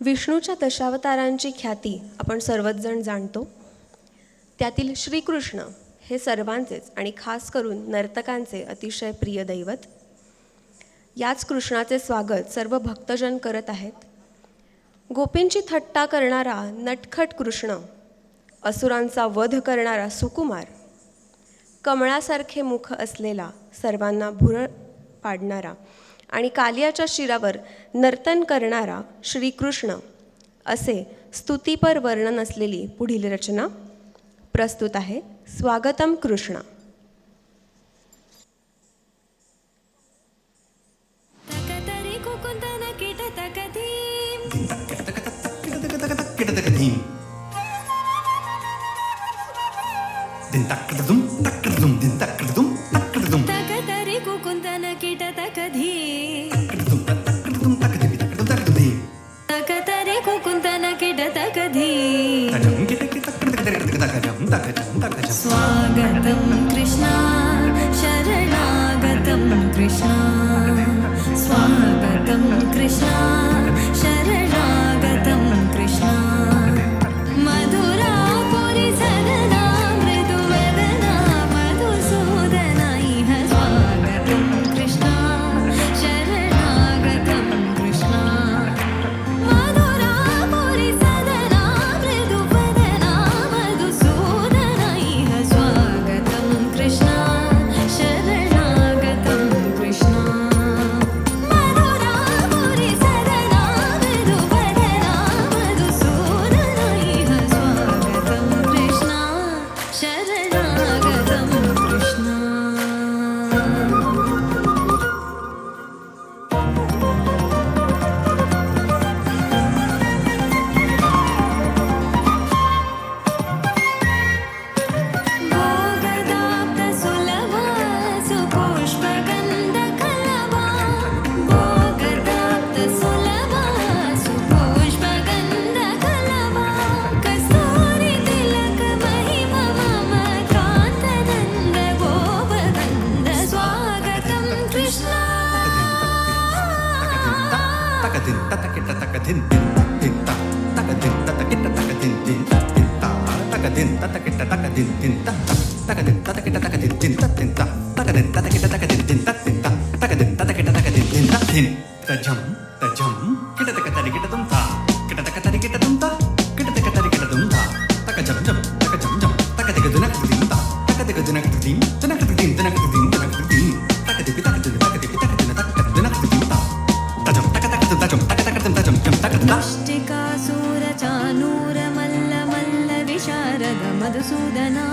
विष्णूच्या दशावतारांची ख्याती आपण सर्वच जण जाणतो. त्यातील श्रीकृष्ण हे सर्वांचेच आणि खास करून नर्तकांचे अतिशय प्रिय दैवत. याच कृष्णाचे स्वागत सर्व भक्तजन करत आहेत. गोपींची थट्टा करणारा नटखट कृष्ण, असुरांचा वध करणारा सुकुमार, कमळासारखे मुख असलेला, सर्वांना भुरळ पाडणारा आणि कालियाच्या शिरावर नर्तन करणारा श्रीकृष्ण असे स्तुतिपर वर्णन असलेली पुढील रचना प्रस्तुत आहे. स्वागतम कृष्ण. स्वागतं कृष्ण शरणागतं कृष्ण, स्वागतं कृष्ण शरणागतं कृष्ण, मधुरापुरी सदना मृदुवदना मधुसूदना इह स्वागतं कृष्ण शरणागतं कृष्ण, मधुरापुरी सदना मृदुवदना मधुसूदना इह स्वागतं कृष्ण शरणागतं कृष्ण, मधुरापुरी सदना मृदुवदना मधुसूदना इह स्वागतं कृष्ण शरणागतं कृष्ण. भोगदाप्तसुलभा सुपुष्पगन्धकलभा, भोगदाप्तसुलभा सुपुष्पगन्धकलभा, कस्तूरितिलकमहिमा मम कान्तनन्द गोपगन्ध. स्वागतं कृष्ण. मुष्टिकासुरचानूरमल्ल मल्ल विशारद मधुसूदना,